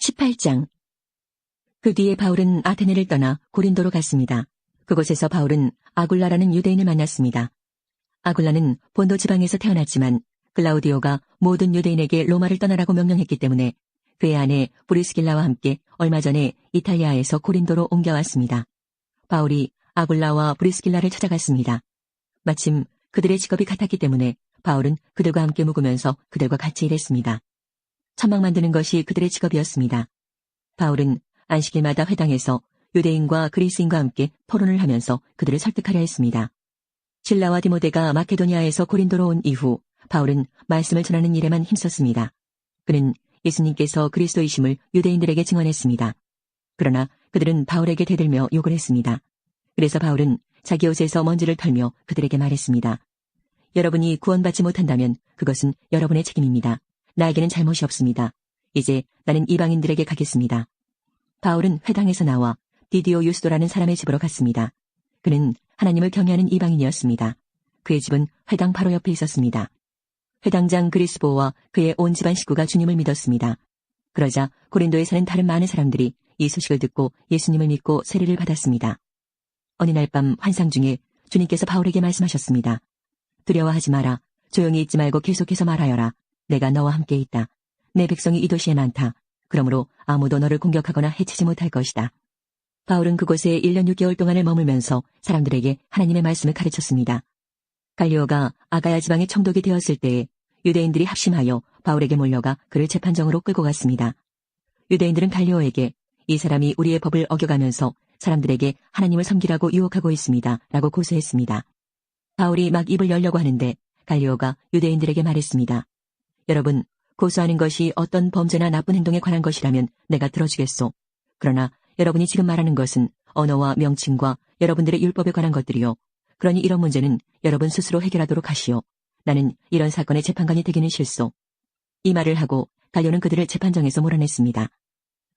18장. 그 뒤에 바울은 아테네를 떠나 고린도로 갔습니다. 그곳에서 바울은 아굴라라는 유대인을 만났습니다. 아굴라는 본도 지방에서 태어났지만 글라우디오가 모든 유대인에게 로마를 떠나라고 명령했기 때문에 그의 아내 브리스길라와 함께 얼마 전에 이탈리아에서 고린도로 옮겨왔습니다. 바울이 아굴라와 브리스길라를 찾아갔습니다. 마침 그들의 직업이 같았기 때문에 바울은 그들과 함께 묵으면서 그들과 같이 일했습니다. 천막 만드는 것이 그들의 직업이었습니다. 바울은 안식일마다 회당에서 유대인과 그리스인과 함께 토론을 하면서 그들을 설득하려 했습니다. 실라와 디모데가 마케도니아에서 고린도로 온 이후 바울은 말씀을 전하는 일에만 힘썼습니다. 그는 예수님께서 그리스도이심을 유대인들에게 증언했습니다. 그러나 그들은 바울에게 대들며 욕을 했습니다. 그래서 바울은 자기 옷에서 먼지를 털며 그들에게 말했습니다. 여러분이 구원받지 못한다면 그것은 여러분의 책임입니다. 나에게는 잘못이 없습니다. 이제 나는 이방인들에게 가겠습니다. 바울은 회당에서 나와 디디오 유스도라는 사람의 집으로 갔습니다. 그는 하나님을 경외하는 이방인이었습니다. 그의 집은 회당 바로 옆에 있었습니다. 회당장 그리스보와 그의 온 집안 식구가 주님을 믿었습니다. 그러자 고린도에 사는 다른 많은 사람들이 이 소식을 듣고 예수님을 믿고 세례를 받았습니다. 어느 날 밤 환상 중에 주님께서 바울에게 말씀하셨습니다. 두려워하지 마라. 조용히 있지 말고 계속해서 말하여라. 내가 너와 함께 있다. 내 백성이 이 도시에 많다. 그러므로 아무도 너를 공격하거나 해치지 못할 것이다. 바울은 그곳에 1년 6개월 동안을 머물면서 사람들에게 하나님의 말씀을 가르쳤습니다. 갈리오가 아가야 지방의 총독이 되었을 때에 유대인들이 합심하여 바울에게 몰려가 그를 재판정으로 끌고 갔습니다. 유대인들은 갈리오에게 이 사람이 우리의 법을 어겨가면서 사람들에게 하나님을 섬기라고 유혹하고 있습니다. 라고 고소했습니다. 바울이 막 입을 열려고 하는데 갈리오가 유대인들에게 말했습니다. 여러분, 고소하는 것이 어떤 범죄나 나쁜 행동에 관한 것이라면 내가 들어주겠소. 그러나 여러분이 지금 말하는 것은 언어와 명칭과 여러분들의 율법에 관한 것들이요. 그러니 이런 문제는 여러분 스스로 해결하도록 하시오. 나는 이런 사건의 재판관이 되기는 싫소. 이 말을 하고 갈리오는 그들을 재판정에서 몰아냈습니다.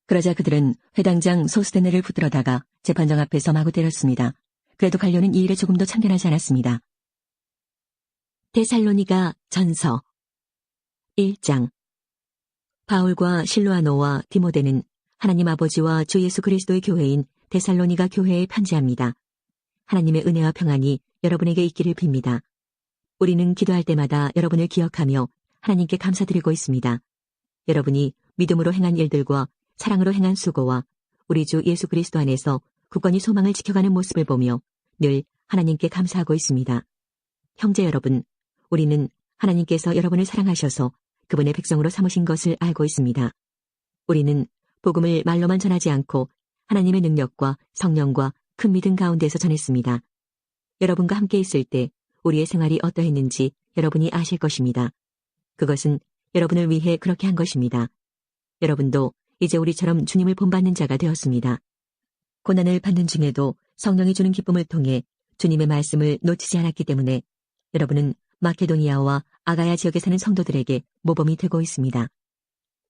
그러자 그들은 회당장 소스테네를 붙들어다가 재판정 앞에서 마구 때렸습니다. 그래도 갈리오는 이 일에 조금도 참견하지 않았습니다. 데살로니가 전서 1장. 바울과 실로아노와 디모데는 하나님 아버지와 주 예수 그리스도의 교회인 데살로니가 교회에 편지합니다. 하나님의 은혜와 평안이 여러분에게 있기를 빕니다. 우리는 기도할 때마다 여러분을 기억하며 하나님께 감사드리고 있습니다. 여러분이 믿음으로 행한 일들과 사랑으로 행한 수고와 우리 주 예수 그리스도 안에서 굳건히 소망을 지켜가는 모습을 보며 늘 하나님께 감사하고 있습니다. 형제 여러분, 우리는 하나님께서 여러분을 사랑하셔서 그분의 백성으로 삼으신 것을 알고 있습니다. 우리는 복음을 말로만 전하지 않고 하나님의 능력과 성령과 큰 믿음 가운데서 전했습니다. 여러분과 함께 있을 때 우리의 생활이 어떠했는지 여러분이 아실 것입니다. 그것은 여러분을 위해 그렇게 한 것입니다. 여러분도 이제 우리처럼 주님을 본받는 자가 되었습니다. 고난을 받는 중에도 성령이 주는 기쁨을 통해 주님의 말씀을 놓치지 않았기 때문에 여러분은 마케도니아와 아가야 지역에 사는 성도들에게 모범이 되고 있습니다.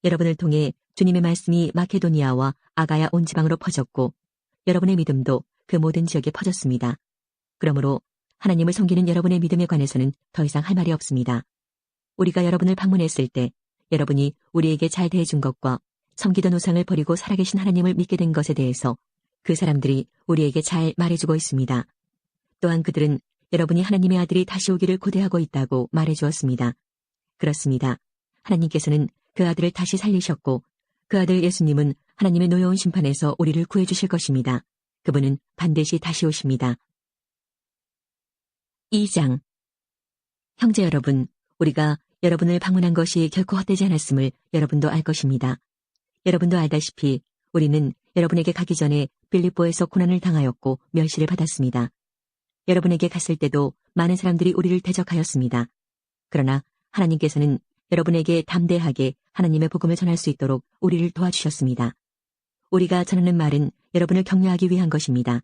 여러분을 통해 주님의 말씀이 마케도니아와 아가야 온 지방으로 퍼졌고 여러분의 믿음도 그 모든 지역에 퍼졌습니다. 그러므로 하나님을 섬기는 여러분의 믿음에 관해서는 더 이상 할 말이 없습니다. 우리가 여러분을 방문했을 때 여러분이 우리에게 잘 대해준 것과 섬기던 우상을 버리고 살아계신 하나님을 믿게 된 것에 대해서 그 사람들이 우리에게 잘 말해주고 있습니다. 또한 그들은 여러분이 하나님의 아들이 다시 오기를 고대하고 있다고 말해주었습니다. 그렇습니다. 하나님께서는 그 아들을 다시 살리셨고 그 아들 예수님은 하나님의 노여운 심판에서 우리를 구해주실 것입니다. 그분은 반드시 다시 오십니다. 2장. 형제 여러분, 우리가 여러분을 방문한 것이 결코 헛되지 않았음을 여러분도 알 것입니다. 여러분도 알다시피 우리는 여러분에게 가기 전에 빌립보에서 고난을 당하였고 멸시를 받았습니다. 여러분에게 갔을 때도 많은 사람들이 우리를 대적하였습니다. 그러나 하나님께서는 여러분에게 담대하게 하나님의 복음을 전할 수 있도록 우리를 도와주셨습니다. 우리가 전하는 말은 여러분을 격려하기 위한 것입니다.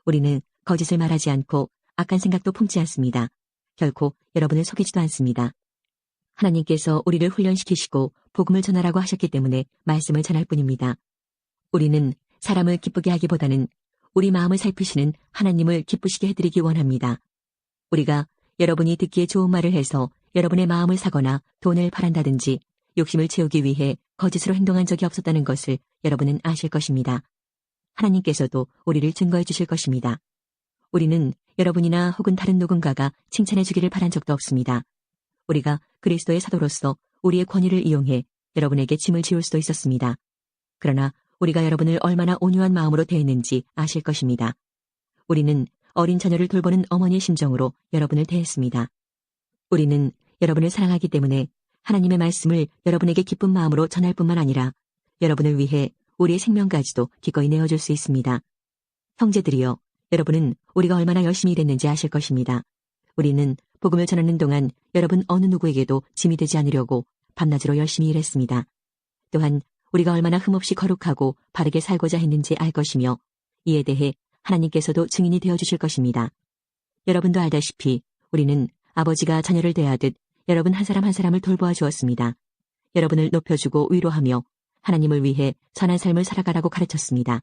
우리는 거짓을 말하지 않고 악한 생각도 품지 않습니다. 결코 여러분을 속이지도 않습니다. 하나님께서 우리를 훈련시키시고 복음을 전하라고 하셨기 때문에 말씀을 전할 뿐입니다. 우리는 사람을 기쁘게 하기보다는 우리 마음을 살피시는 하나님을 기쁘시게 해드리기 원합니다. 우리가 여러분이 듣기에 좋은 말을 해서 여러분의 마음을 사거나 돈을 바란다든지 욕심을 채우기 위해 거짓으로 행동한 적이 없었다는 것을 여러분은 아실 것입니다. 하나님께서도 우리를 증거해 주실 것입니다. 우리는 여러분이나 혹은 다른 누군가가 칭찬해 주기를 바란 적도 없습니다. 우리가 그리스도의 사도로서 우리의 권위를 이용해 여러분에게 짐을 지울 수도 있었습니다. 그러나 우리가 여러분을 얼마나 온유한 마음으로 대했는지 아실 것입니다. 우리는 어린 자녀를 돌보는 어머니의 심정으로 여러분을 대했습니다. 우리는 여러분을 사랑하기 때문에 하나님의 말씀을 여러분에게 기쁜 마음으로 전할 뿐만 아니라 여러분을 위해 우리의 생명까지도 기꺼이 내어줄 수 있습니다. 형제들이여, 여러분은 우리가 얼마나 열심히 일했는지 아실 것입니다. 우리는 복음을 전하는 동안 여러분 어느 누구에게도 짐이 되지 않으려고 밤낮으로 열심히 일했습니다. 또한 우리가 얼마나 흠없이 거룩하고 바르게 살고자 했는지 알 것이며 이에 대해 하나님께서도 증인이 되어주실 것입니다. 여러분도 알다시피 우리는 아버지가 자녀를 대하듯 여러분 한 사람 한 사람을 돌보아 주었습니다. 여러분을 높여주고 위로하며 하나님을 위해 선한 삶을 살아가라고 가르쳤습니다.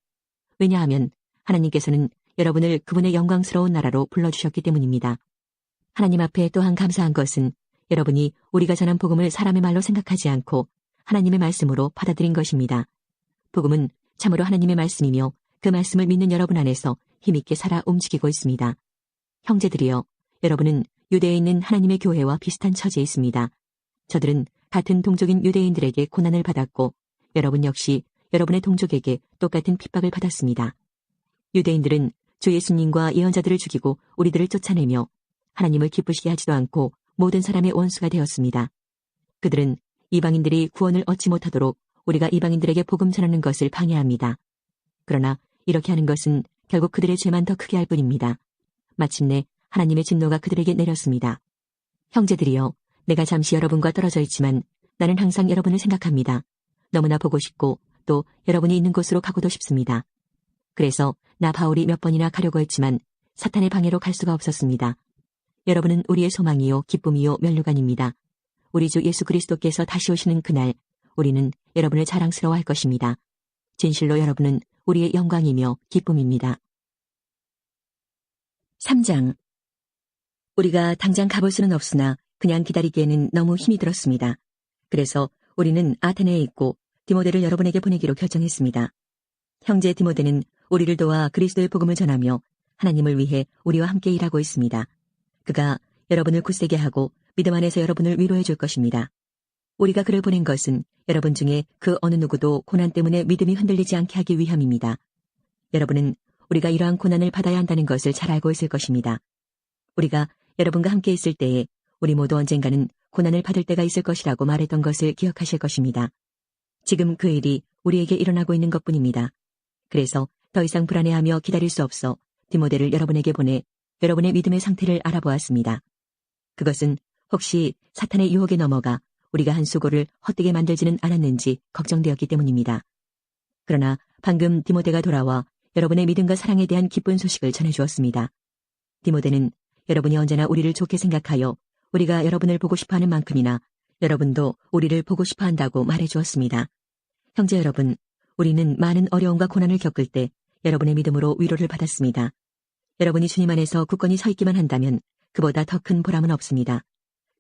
왜냐하면 하나님께서는 여러분을 그분의 영광스러운 나라로 불러주셨기 때문입니다. 하나님 앞에 또한 감사한 것은 여러분이 우리가 전한 복음을 사람의 말로 생각하지 않고 하나님의 말씀으로 받아들인 것입니다. 복음은 참으로 하나님의 말씀이며 그 말씀을 믿는 여러분 안에서 힘있게 살아 움직이고 있습니다. 형제들이여, 여러분은 유대에 있는 하나님의 교회와 비슷한 처지에 있습니다. 저들은 같은 동족인 유대인들에게 고난을 받았고 여러분 역시 여러분의 동족에게 똑같은 핍박을 받았습니다. 유대인들은 주 예수님과 예언자들을 죽이고 우리들을 쫓아내며 하나님을 기쁘시게 하지도 않고 모든 사람의 원수가 되었습니다. 그들은 이방인들이 구원을 얻지 못하도록 우리가 이방인들에게 복음 전하는 것을 방해합니다. 그러나 이렇게 하는 것은 결국 그들의 죄만 더 크게 할 뿐입니다. 마침내 하나님의 진노가 그들에게 내렸습니다. 형제들이여, 내가 잠시 여러분과 떨어져 있지만 나는 항상 여러분을 생각합니다. 너무나 보고 싶고 또 여러분이 있는 곳으로 가고도 싶습니다. 그래서 나 바울이 몇 번이나 가려고 했지만 사탄의 방해로 갈 수가 없었습니다. 여러분은 우리의 소망이요 기쁨이요 면류관입니다. 우리 주 예수 그리스도께서 다시 오시는 그날 우리는 여러분을 자랑스러워할 것입니다. 진실로 여러분은 우리의 영광이며 기쁨입니다. 3장. 우리가 당장 가볼 수는 없으나 그냥 기다리기에는 너무 힘이 들었습니다. 그래서 우리는 아테네에 있고 디모데를 여러분에게 보내기로 결정했습니다. 형제 디모데는 우리를 도와 그리스도의 복음을 전하며 하나님을 위해 우리와 함께 일하고 있습니다. 그가 여러분을 굳세게 하고 믿음 안에서 여러분을 위로해 줄 것입니다. 우리가 그를 보낸 것은 여러분 중에 그 어느 누구도 고난 때문에 믿음이 흔들리지 않게 하기 위함입니다. 여러분은 우리가 이러한 고난을 받아야 한다는 것을 잘 알고 있을 것입니다. 우리가 여러분과 함께 있을 때에 우리 모두 언젠가는 고난을 받을 때가 있을 것이라고 말했던 것을 기억하실 것입니다. 지금 그 일이 우리에게 일어나고 있는 것뿐입니다. 그래서 더 이상 불안해하며 기다릴 수 없어 디모데를 여러분에게 보내 여러분의 믿음의 상태를 알아보았습니다. 그것은 혹시 사탄의 유혹에 넘어가 우리가 한 수고를 헛되게 만들지는 않았는지 걱정되었기 때문입니다. 그러나 방금 디모데가 돌아와 여러분의 믿음과 사랑에 대한 기쁜 소식을 전해주었습니다. 디모데는 여러분이 언제나 우리를 좋게 생각하여 우리가 여러분을 보고 싶어하는 만큼이나 여러분도 우리를 보고 싶어한다고 말해주었습니다. 형제 여러분, 우리는 많은 어려움과 고난을 겪을 때 여러분의 믿음으로 위로를 받았습니다. 여러분이 주님 안에서 굳건히 서 있기만 한다면 그보다 더 큰 보람은 없습니다.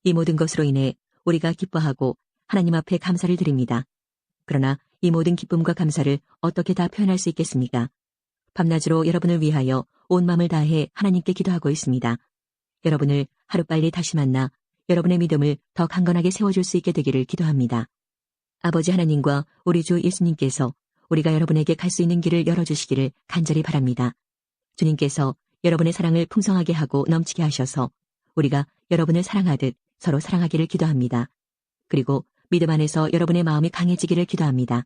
이 모든 것으로 인해 우리가 기뻐하고 하나님 앞에 감사를 드립니다. 그러나 이 모든 기쁨과 감사를 어떻게 다 표현할 수 있겠습니까? 밤낮으로 여러분을 위하여 온 마음을 다해 하나님께 기도하고 있습니다. 여러분을 하루빨리 다시 만나 여러분의 믿음을 더 강건하게 세워줄 수 있게 되기를 기도합니다. 아버지 하나님과 우리 주 예수님께서 우리가 여러분에게 갈 수 있는 길을 열어주시기를 간절히 바랍니다. 주님께서 여러분의 사랑을 풍성하게 하고 넘치게 하셔서 우리가 여러분을 사랑하듯 서로 사랑하기를 기도합니다. 그리고 믿음 안에서 여러분의 마음이 강해지기를 기도합니다.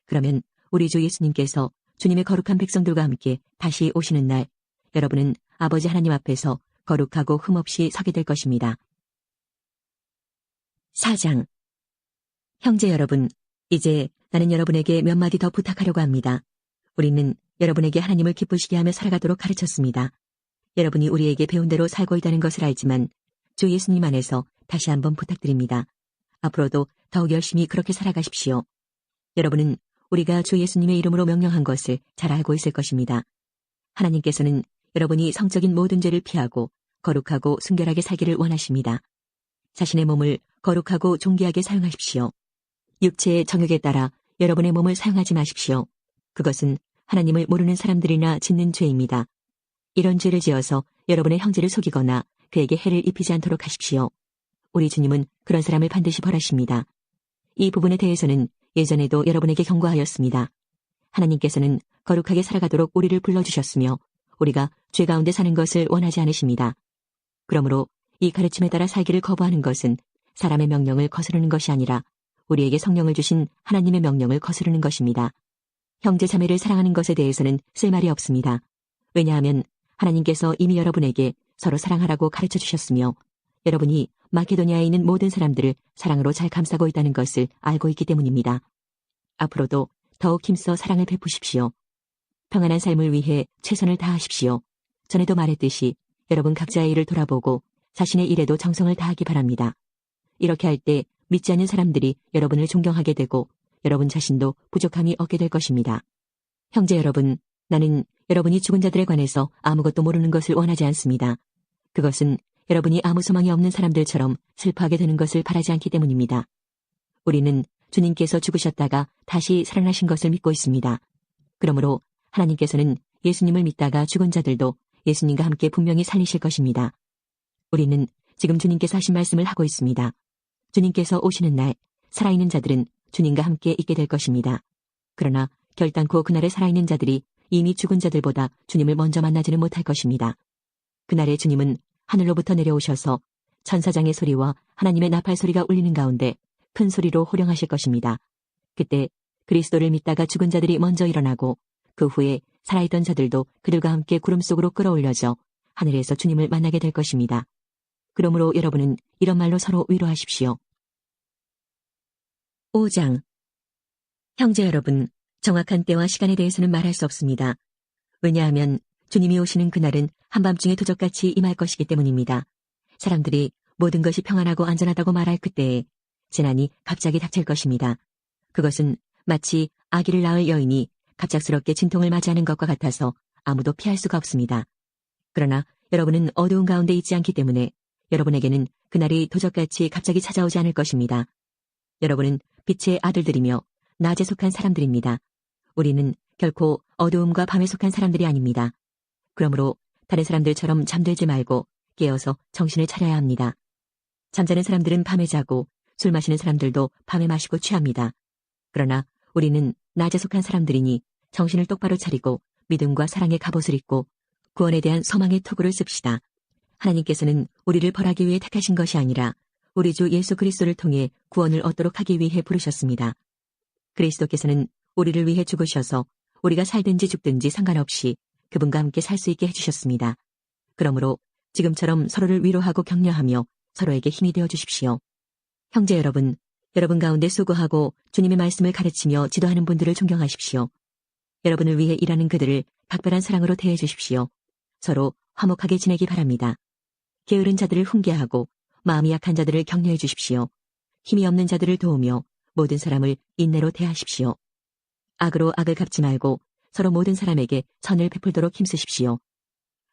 그러면 우리 주 예수님께서 주님의 거룩한 백성들과 함께 다시 오시는 날 여러분은 아버지 하나님 앞에서 거룩하고 흠없이 서게 될 것입니다. 4장. 형제 여러분, 이제 나는 여러분에게 몇 마디 더 부탁하려고 합니다. 우리는 여러분에게 하나님을 기쁘시게 하며 살아가도록 가르쳤습니다. 여러분이 우리에게 배운 대로 살고 있다는 것을 알지만 주 예수님 안에서 다시 한번 부탁드립니다. 앞으로도 더욱 열심히 그렇게 살아가십시오. 여러분은 우리가 주 예수님의 이름으로 명령한 것을 잘 알고 있을 것입니다. 하나님께서는 여러분이 성적인 모든 죄를 피하고 거룩하고 순결하게 살기를 원하십니다. 자신의 몸을 거룩하고 존귀하게 사용하십시오. 육체의 정욕에 따라 여러분의 몸을 사용하지 마십시오. 그것은 하나님을 모르는 사람들이나 짓는 죄입니다. 이런 죄를 지어서 여러분의 형제를 속이거나 그에게 해를 입히지 않도록 하십시오. 우리 주님은 그런 사람을 반드시 벌하십니다. 이 부분에 대해서는 예전에도 여러분에게 경고하였습니다. 하나님께서는 거룩하게 살아가도록 우리를 불러주셨으며 우리가 죄 가운데 사는 것을 원하지 않으십니다. 그러므로 이 가르침에 따라 살기를 거부하는 것은 사람의 명령을 거스르는 것이 아니라 우리에게 성령을 주신 하나님의 명령을 거스르는 것입니다. 형제 자매를 사랑하는 것에 대해서는 쓸 말이 없습니다. 왜냐하면 하나님께서 이미 여러분에게 서로 사랑하라고 가르쳐 주셨으며 여러분이 마케도니아에 있는 모든 사람들을 사랑으로 잘 감싸고 있다는 것을 알고 있기 때문입니다. 앞으로도 더욱 힘써 사랑을 베푸십시오. 평안한 삶을 위해 최선을 다하십시오. 전에도 말했듯이 여러분 각자의 일을 돌아보고 자신의 일에도 정성을 다하기 바랍니다. 이렇게 할 때 믿지 않는 사람들이 여러분을 존경하게 되고 여러분 자신도 부족함이 없게 될 것입니다. 형제 여러분, 나는 여러분이 죽은 자들에 관해서 아무것도 모르는 것을 원하지 않습니다. 그것은 여러분이 아무 소망이 없는 사람들처럼 슬퍼하게 되는 것을 바라지 않기 때문입니다. 우리는 주님께서 죽으셨다가 다시 살아나신 것을 믿고 있습니다. 그러므로 하나님께서는 예수님을 믿다가 죽은 자들도 예수님과 함께 분명히 살리실 것입니다. 우리는 지금 주님께서 하신 말씀을 하고 있습니다. 주님께서 오시는 날 살아있는 자들은 주님과 함께 있게 될 것입니다. 그러나 결단코 그날에 살아있는 자들이 이미 죽은 자들보다 주님을 먼저 만나지는 못할 것입니다. 그날에 주님은 하늘로부터 내려오셔서 천사장의 소리와 하나님의 나팔 소리가 울리는 가운데 큰 소리로 호령하실 것입니다. 그때 그리스도를 믿다가 죽은 자들이 먼저 일어나고 그 후에 살아있던 자들도 그들과 함께 구름 속으로 끌어올려져 하늘에서 주님을 만나게 될 것입니다. 그러므로 여러분은 이런 말로 서로 위로하십시오. 5장. 형제 여러분, 정확한 때와 시간에 대해서는 말할 수 없습니다. 왜냐하면 주님이 오시는 그날은 한밤중에 도적같이 임할 것이기 때문입니다. 사람들이 모든 것이 평안하고 안전하다고 말할 그때에 재난이 갑자기 닥칠 것입니다. 그것은 마치 아기를 낳을 여인이 갑작스럽게 진통을 맞이하는 것과 같아서 아무도 피할 수가 없습니다. 그러나 여러분은 어두운 가운데 있지 않기 때문에 여러분에게는 그날이 도적같이 갑자기 찾아오지 않을 것입니다. 여러분은 빛의 아들들이며 낮에 속한 사람들입니다. 우리는 결코 어두움과 밤에 속한 사람들이 아닙니다. 그러므로 다른 사람들처럼 잠들지 말고 깨어서 정신을 차려야 합니다. 잠자는 사람들은 밤에 자고 술 마시는 사람들도 밤에 마시고 취합니다. 그러나 우리는 낮에 속한 사람들이니 정신을 똑바로 차리고 믿음과 사랑의 갑옷을 입고 구원에 대한 소망의 토구를 씁시다. 하나님께서는 우리를 벌하기 위해 택하신 것이 아니라 우리 주 예수 그리스도를 통해 구원을 얻도록 하기 위해 부르셨습니다. 그리스도께서는 우리를 위해 죽으셔서 우리가 살든지 죽든지 상관없이 그분과 함께 살 수 있게 해주셨습니다. 그러므로 지금처럼 서로를 위로하고 격려하며 서로에게 힘이 되어 주십시오. 형제 여러분, 여러분 가운데 수고하고 주님의 말씀을 가르치며 지도하는 분들을 존경하십시오. 여러분을 위해 일하는 그들을 각별한 사랑으로 대해 주십시오. 서로 화목하게 지내기 바랍니다. 게으른 자들을 훈계하고 마음이 약한 자들을 격려해 주십시오. 힘이 없는 자들을 도우며 모든 사람을 인내로 대하십시오. 악으로 악을 갚지 말고 서로 모든 사람에게 선을 베풀도록 힘쓰십시오.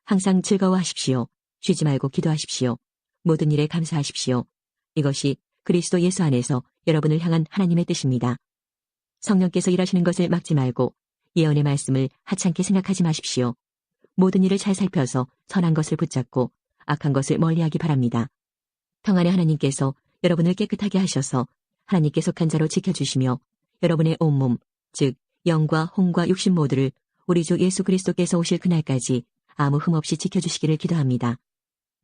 항상 즐거워하십시오. 쉬지 말고 기도하십시오. 모든 일에 감사하십시오. 이것이 그리스도 예수 안에서 여러분을 향한 하나님의 뜻입니다. 성령께서 일하시는 것을 막지 말고 예언의 말씀을 하찮게 생각하지 마십시오. 모든 일을 잘 살펴서 선한 것을 붙잡고 악한 것을 멀리하기 바랍니다. 평안의 하나님께서 여러분을 깨끗하게 하셔서 하나님께 속한 자로 지켜주시며 여러분의 온몸, 즉 영과 혼과 육신 모두를 우리 주 예수 그리스도께서 오실 그날까지 아무 흠 없이 지켜주시기를 기도합니다.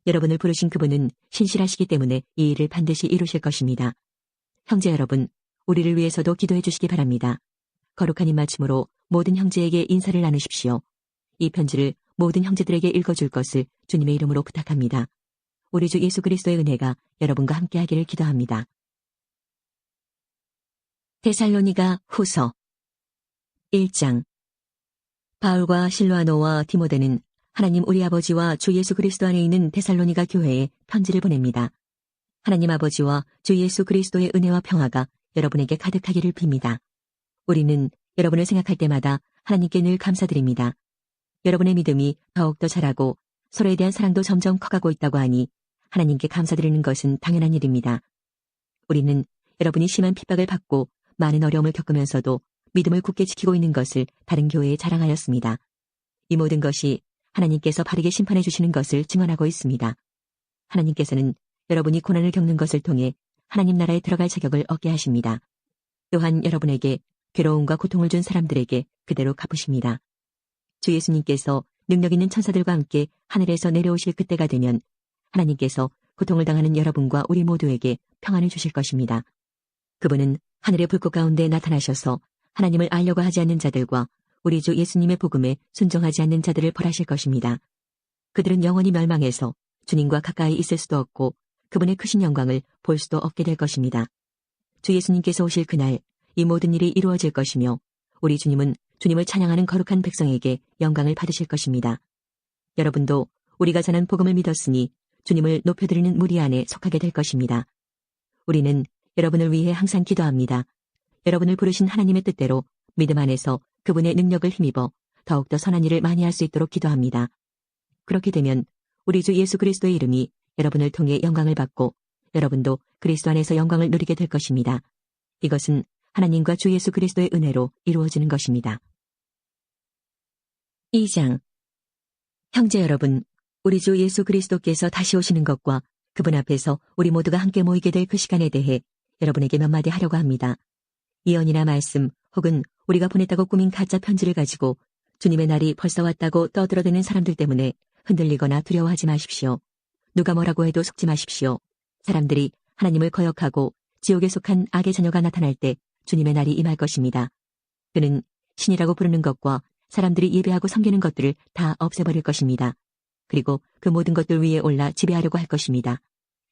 여러분을 부르신 그분은 신실하시기 때문에 이 일을 반드시 이루실 것입니다. 형제 여러분, 우리를 위해서도 기도해 주시기 바랍니다. 거룩한 입맞춤으로 모든 형제에게 인사를 나누십시오. 이 편지를 모든 형제들에게 읽어줄 것을 주님의 이름으로 부탁합니다. 우리 주 예수 그리스도의 은혜가 여러분과 함께하기를 기도합니다. 데살로니가 후서 1장. 바울과 실로아노와 디모데는 하나님 우리 아버지와 주 예수 그리스도 안에 있는 데살로니가 교회에 편지를 보냅니다. 하나님 아버지와 주 예수 그리스도의 은혜와 평화가 여러분에게 가득하기를 빕니다. 우리는 여러분을 생각할 때마다 하나님께 늘 감사드립니다. 여러분의 믿음이 더욱더 자라고 서로에 대한 사랑도 점점 커가고 있다고 하니 하나님께 감사드리는 것은 당연한 일입니다. 우리는 여러분이 심한 핍박을 받고 많은 어려움을 겪으면서도 믿음을 굳게 지키고 있는 것을 다른 교회에 자랑하였습니다. 이 모든 것이 하나님께서 바르게 심판해 주시는 것을 증언하고 있습니다. 하나님께서는 여러분이 고난을 겪는 것을 통해 하나님 나라에 들어갈 자격을 얻게 하십니다. 또한 여러분에게 괴로움과 고통을 준 사람들에게 그대로 갚으십니다. 주 예수님께서 능력 있는 천사들과 함께 하늘에서 내려오실 그때가 되면 하나님께서 고통을 당하는 여러분과 우리 모두에게 평안을 주실 것입니다. 그분은 하늘의 불꽃 가운데 나타나셔서 하나님을 알려고 하지 않는 자들과 우리 주 예수님의 복음에 순종하지 않는 자들을 벌하실 것입니다. 그들은 영원히 멸망해서 주님과 가까이 있을 수도 없고 그분의 크신 영광을 볼 수도 없게 될 것입니다. 주 예수님께서 오실 그날 이 모든 일이 이루어질 것이며 우리 주님은 주님을 찬양하는 거룩한 백성에게 영광을 받으실 것입니다. 여러분도 우리가 전한 복음을 믿었으니 주님을 높여드리는 무리 안에 속하게 될 것입니다. 우리는 여러분을 위해 항상 기도합니다. 여러분을 부르신 하나님의 뜻대로 믿음 안에서 그분의 능력을 힘입어 더욱더 선한 일을 많이 할 수 있도록 기도합니다. 그렇게 되면 우리 주 예수 그리스도의 이름이 여러분을 통해 영광을 받고 여러분도 그리스도 안에서 영광을 누리게 될 것입니다. 이것은 하나님과 주 예수 그리스도의 은혜로 이루어지는 것입니다. 2장 형제 여러분, 우리 주 예수 그리스도께서 다시 오시는 것과 그분 앞에서 우리 모두가 함께 모이게 될 그 시간에 대해 여러분에게 몇 마디 하려고 합니다. 예언이나 말씀 혹은 우리가 보냈다고 꾸민 가짜 편지를 가지고 주님의 날이 벌써 왔다고 떠들어대는 사람들 때문에 흔들리거나 두려워하지 마십시오. 누가 뭐라고 해도 속지 마십시오. 사람들이 하나님을 거역하고 지옥에 속한 악의 자녀가 나타날 때 주님의 날이 임할 것입니다. 그는 신이라고 부르는 것과 사람들이 예배하고 섬기는 것들을 다 없애버릴 것입니다. 그리고 그 모든 것들 위에 올라 지배하려고 할 것입니다.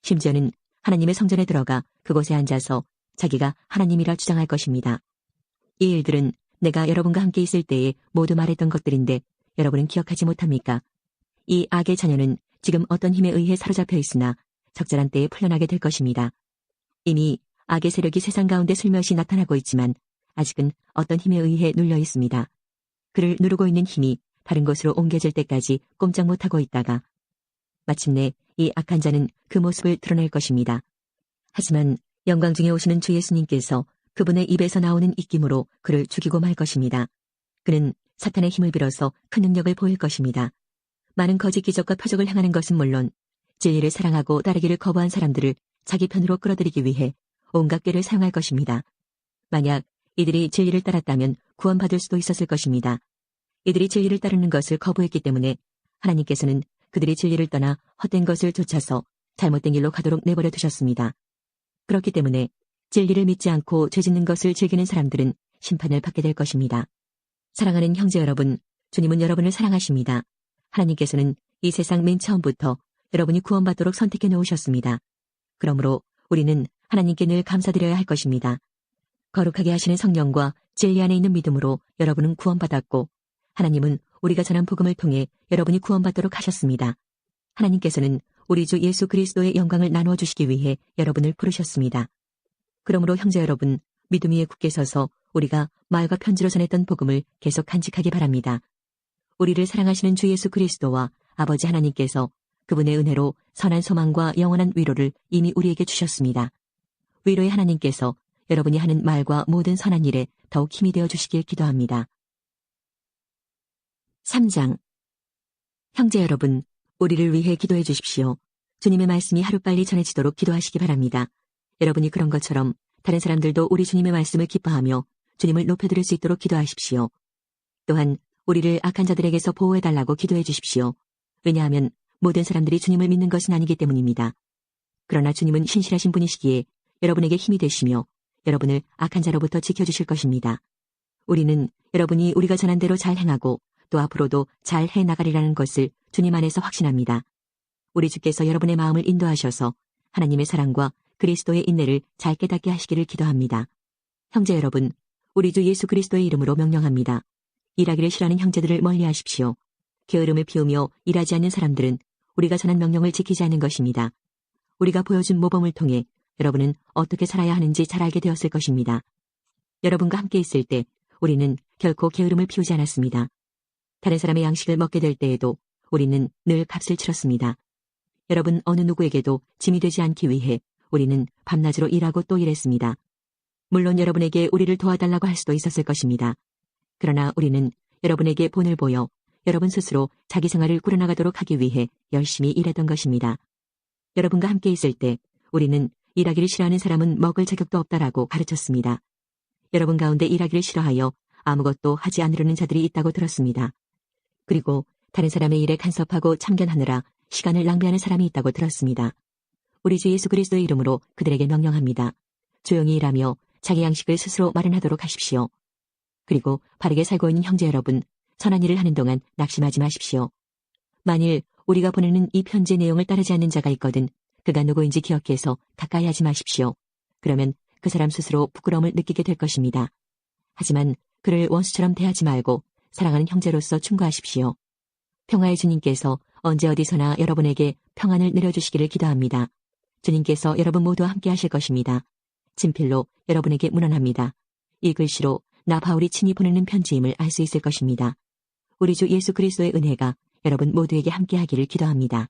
심지어는 하나님의 성전에 들어가 그곳에 앉아서 자기가 하나님이라 주장할 것입니다. 이 일들은 내가 여러분과 함께 있을 때에 모두 말했던 것들인데 여러분은 기억하지 못합니까? 이 악의 자녀는 지금 어떤 힘에 의해 사로잡혀 있으나 적절한 때에 풀려나게 될 것입니다. 이미 악의 세력이 세상 가운데 슬며시 나타나고 있지만 아직은 어떤 힘에 의해 눌려 있습니다. 그를 누르고 있는 힘이 다른 곳으로 옮겨질 때까지 꼼짝 못하고 있다가 마침내 이 악한 자는 그 모습을 드러낼 것입니다. 하지만 영광 중에 오시는 주 예수님께서 그분의 입에서 나오는 입김으로 그를 죽이고 말 것입니다. 그는 사탄의 힘을 빌어서 큰 능력을 보일 것입니다. 많은 거짓 기적과 표적을 행하는 것은 물론 진리를 사랑하고 따르기를 거부한 사람들을 자기 편으로 끌어들이기 위해 온갖 꾀를 사용할 것입니다. 만약 이들이 진리를 따랐다면 구원받을 수도 있었을 것입니다. 이들이 진리를 따르는 것을 거부했기 때문에 하나님께서는 그들이 진리를 떠나 헛된 것을 쫓아서 잘못된 길로 가도록 내버려 두셨습니다. 그렇기 때문에 진리를 믿지 않고 죄짓는 것을 즐기는 사람들은 심판을 받게 될 것입니다. 사랑하는 형제 여러분, 주님은 여러분을 사랑하십니다. 하나님께서는 이 세상 맨 처음부터 여러분이 구원받도록 선택해 놓으셨습니다. 그러므로 우리는 하나님께 늘 감사드려야 할 것입니다. 거룩하게 하시는 성령과 진리 안에 있는 믿음으로 여러분은 구원받았고 하나님은 우리가 전한 복음을 통해 여러분이 구원받도록 하셨습니다. 하나님께서는 우리 주 예수 그리스도의 영광을 나누어 주시기 위해 여러분을 부르셨습니다. 그러므로 형제 여러분, 믿음 위에 굳게 서서 우리가 말과 편지로 전했던 복음을 계속 간직하기 바랍니다. 우리를 사랑하시는 주 예수 그리스도와 아버지 하나님께서 그분의 은혜로 선한 소망과 영원한 위로를 이미 우리에게 주셨습니다. 위로의 하나님께서 여러분이 하는 말과 모든 선한 일에 더욱 힘이 되어 주시길 기도합니다. 3장 형제 여러분, 우리를 위해 기도해 주십시오. 주님의 말씀이 하루빨리 전해지도록 기도하시기 바랍니다. 여러분이 그런 것처럼 다른 사람들도 우리 주님의 말씀을 기뻐하며 주님을 높여드릴 수 있도록 기도하십시오. 또한 우리를 악한 자들에게서 보호해달라고 기도해 주십시오. 왜냐하면 모든 사람들이 주님을 믿는 것은 아니기 때문입니다. 그러나 주님은 신실하신 분이시기에 여러분에게 힘이 되시며 여러분을 악한 자로부터 지켜주실 것입니다. 우리는 여러분이 우리가 전한 대로 잘 행하고 또 앞으로도 잘 해나가리라는 것을 주님 안에서 확신합니다. 우리 주께서 여러분의 마음을 인도하셔서 하나님의 사랑과 그리스도의 인내를 잘 깨닫게 하시기를 기도합니다. 형제 여러분, 우리 주 예수 그리스도의 이름으로 명령합니다. 일하기를 싫어하는 형제들을 멀리하십시오. 게으름을 피우며 일하지 않는 사람들은 우리가 전한 명령을 지키지 않는 것입니다. 우리가 보여준 모범을 통해 여러분은 어떻게 살아야 하는지 잘 알게 되었을 것입니다. 여러분과 함께 있을 때 우리는 결코 게으름을 피우지 않았습니다. 다른 사람의 양식을 먹게 될 때에도 우리는 늘 값을 치렀습니다. 여러분 어느 누구에게도 짐이 되지 않기 위해 우리는 밤낮으로 일하고 또 일했습니다. 물론 여러분에게 우리를 도와달라고 할 수도 있었을 것입니다. 그러나 우리는 여러분에게 본을 보여 여러분 스스로 자기 생활을 꾸려나가도록 하기 위해 열심히 일했던 것입니다. 여러분과 함께 있을 때 우리는 일하기를 싫어하는 사람은 먹을 자격도 없다라고 가르쳤습니다. 여러분 가운데 일하기를 싫어하여 아무것도 하지 않으려는 자들이 있다고 들었습니다. 그리고 다른 사람의 일에 간섭하고 참견하느라 시간을 낭비하는 사람이 있다고 들었습니다. 우리 주 예수 그리스도의 이름으로 그들에게 명령합니다. 조용히 일하며 자기 양식을 스스로 마련하도록 하십시오. 그리고 바르게 살고 있는 형제 여러분, 선한 일을 하는 동안 낙심하지 마십시오. 만일 우리가 보내는 이 편지의 내용을 따르지 않는 자가 있거든 그가 누구인지 기억해서 가까이 하지 마십시오. 그러면 그 사람 스스로 부끄러움을 느끼게 될 것입니다. 하지만 그를 원수처럼 대하지 말고 사랑하는 형제로서 충고하십시오. 평화의 주님께서 언제 어디서나 여러분에게 평안을 내려주시기를 기도합니다. 주님께서 여러분 모두와 함께 하실 것입니다. 친필로 여러분에게 문안합니다. 이 글씨로 나 바울이 친히 보내는 편지임을 알 수 있을 것입니다. 우리 주 예수 그리스도의 은혜가 여러분 모두에게 함께 하기를 기도합니다.